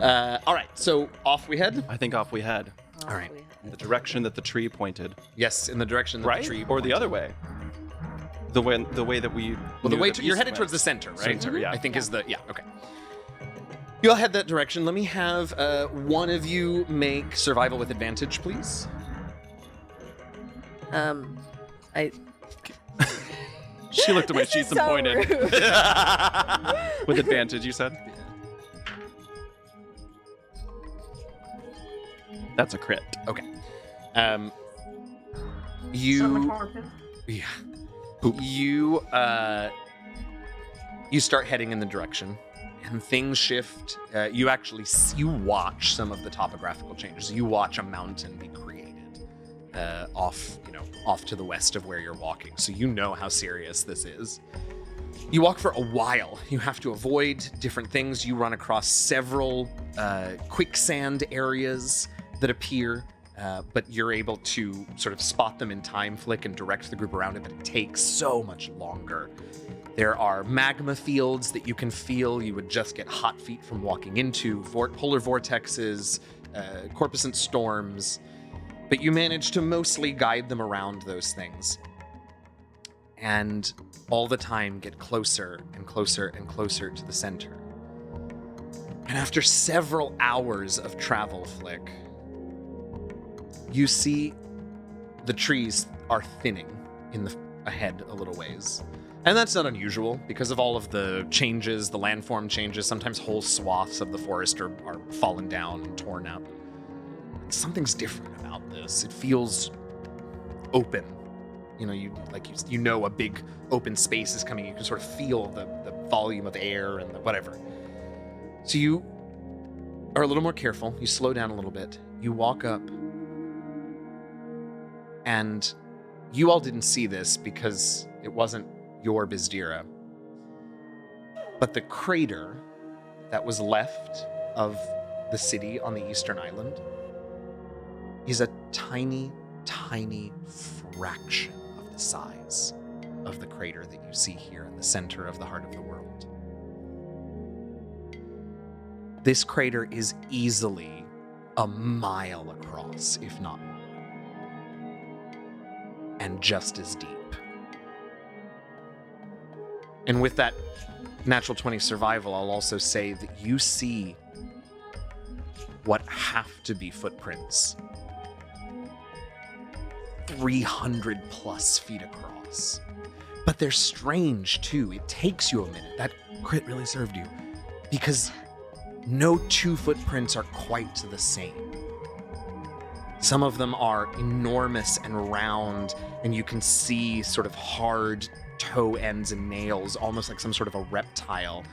All right. So off we head. I think off we head. All right. The direction that the tree pointed. Yes, in the direction that Right? the tree. Or the other way. The way that we. Well, the knew way that you're east headed went. towards the center, right? Center, yeah. I think is the okay. You'll head that direction. Let me have one of you make survival with advantage, please. I She looked at my This is sheets and so pointed. rude. With advantage, you said? That's a crit. Okay. So much You more poop. yeah. You start heading in the direction, and things shift. You actually you watch some of the topographical changes. You watch a mountain be created off to the west of where you're walking. So you know how serious this is. You walk for a while. You have to avoid different things. You run across several quicksand areas that appear, but you're able to sort of spot them in time flick and direct the group around it, but it takes so much longer. There are magma fields that you can feel. You would just get hot feet from walking into, polar vortexes, corpuscent storms, but you manage to mostly guide them around those things. And all the time get closer and closer and closer to the center. And after several hours of travel, Flick, you see the trees are thinning ahead a little ways. And that's not unusual because of all of the changes, the landform changes. Sometimes whole swaths of the forest are fallen down and torn up. Something's different about this. It feels open. You know a big open space is coming. You can sort of feel the volume of air and the whatever. So you are a little more careful. You slow down a little bit. You walk up. And you all didn't see this because it wasn't your Bizdira. But the crater that was left of the city on the eastern island is a tiny, tiny fraction of the size of the crater that you see here in the center of the heart of the world. This crater is easily a mile across, if not more, and just as deep. And with that natural 20 survival, I'll also say that you see what have to be footprints 300 plus feet across. But they're strange too. It takes you a minute. That crit really served you, because no two footprints are quite the same. Some of them are enormous and round, and you can see sort of hard toe ends and nails, almost like some sort of a reptile.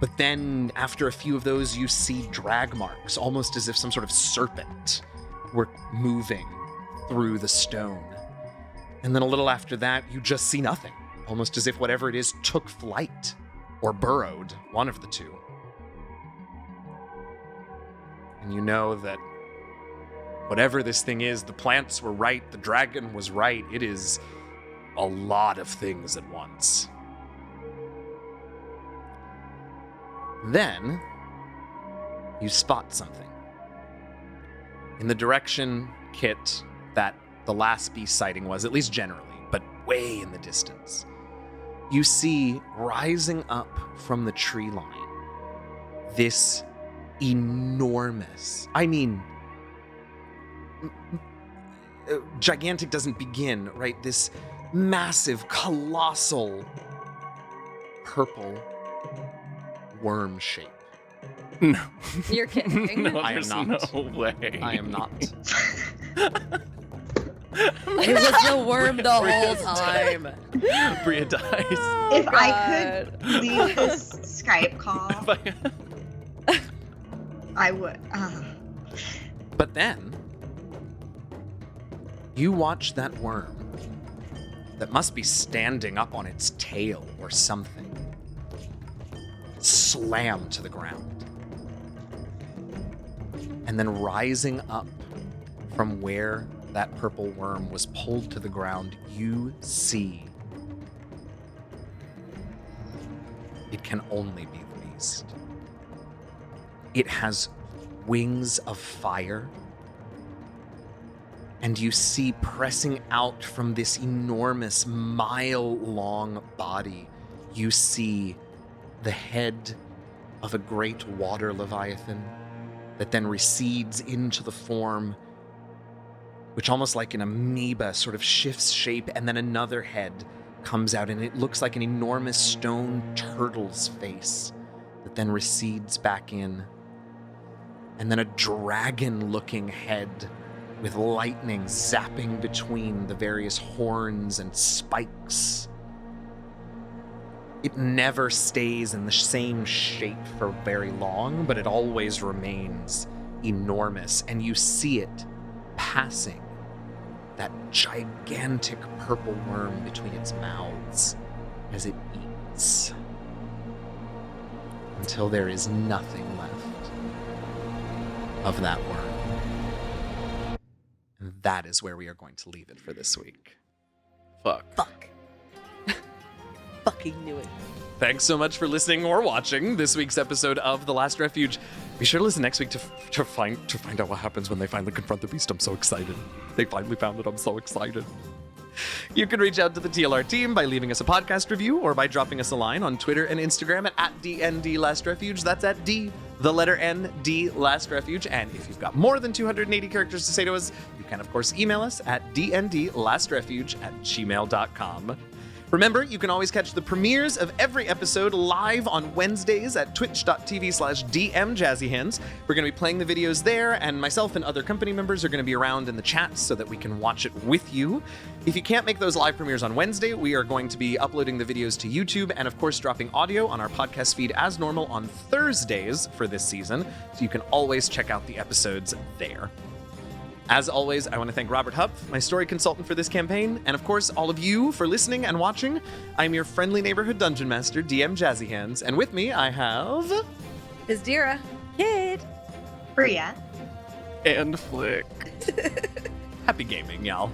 But then after a few of those, you see drag marks, almost as if some sort of serpent were moving through the stone. And then a little after that, you just see nothing, almost as if whatever it is took flight or burrowed, one of the two. And you know that whatever this thing is, the plants were right, the dragon was right. It is a lot of things at once. Then you spot something. In the direction, Kit, that the last beast sighting was, at least generally, but way in the distance, you see rising up from the tree line this enormous, gigantic doesn't begin, right? This massive, colossal, purple worm shape. No. You're kidding. No, I am there's not. no way. I am not. It was the worm the whole time. Bria dies. If I could leave this Skype call, I would. But then, you watch that worm that must be standing up on its tail or something slam to the ground. And then rising up from where that purple worm was pulled to the ground, you see it can only be the beast. It has wings of fire, and you see pressing out from this enormous mile-long body, you see the head of a great water leviathan that then recedes into the form, which almost like an amoeba sort of shifts shape, and then another head comes out, and it looks like an enormous stone turtle's face that then recedes back in. And then a dragon-looking head with lightning zapping between the various horns and spikes. It never stays in the same shape for very long, but it always remains enormous, and you see it passing that gigantic purple worm between its mouths as it eats, until there is nothing left of that worm. And that is where we are going to leave it for this week. Fuck. Fucking knew it. Thanks so much for listening or watching this week's episode of The Last Refuge. Be sure to listen next week to find out what happens when they finally confront the beast. I'm so excited. They finally found it. I'm so excited. You can reach out to the TLR team by leaving us a podcast review or by dropping us a line on Twitter and Instagram at DND Last Refuge. That's at D, the letter N, D Last Refuge. And if you've got more than 280 characters to say to us, you can, of course, email us at dndlastrefuge@gmail.com. Remember, you can always catch the premieres of every episode live on Wednesdays at twitch.tv/DMJazzyHands. We're going to be playing the videos there, and myself and other company members are going to be around in the chat so that we can watch it with you. If you can't make those live premieres on Wednesday, we are going to be uploading the videos to YouTube and, of course, dropping audio on our podcast feed as normal on Thursdays for this season, so you can always check out the episodes there. As always, I want to thank Robert Hupp, my story consultant for this campaign, and of course, all of you for listening and watching. I'm your friendly neighborhood dungeon master, DM Jazzyhands, and with me I have... Izdira. Kid. Bria. And Flick. Happy gaming, y'all.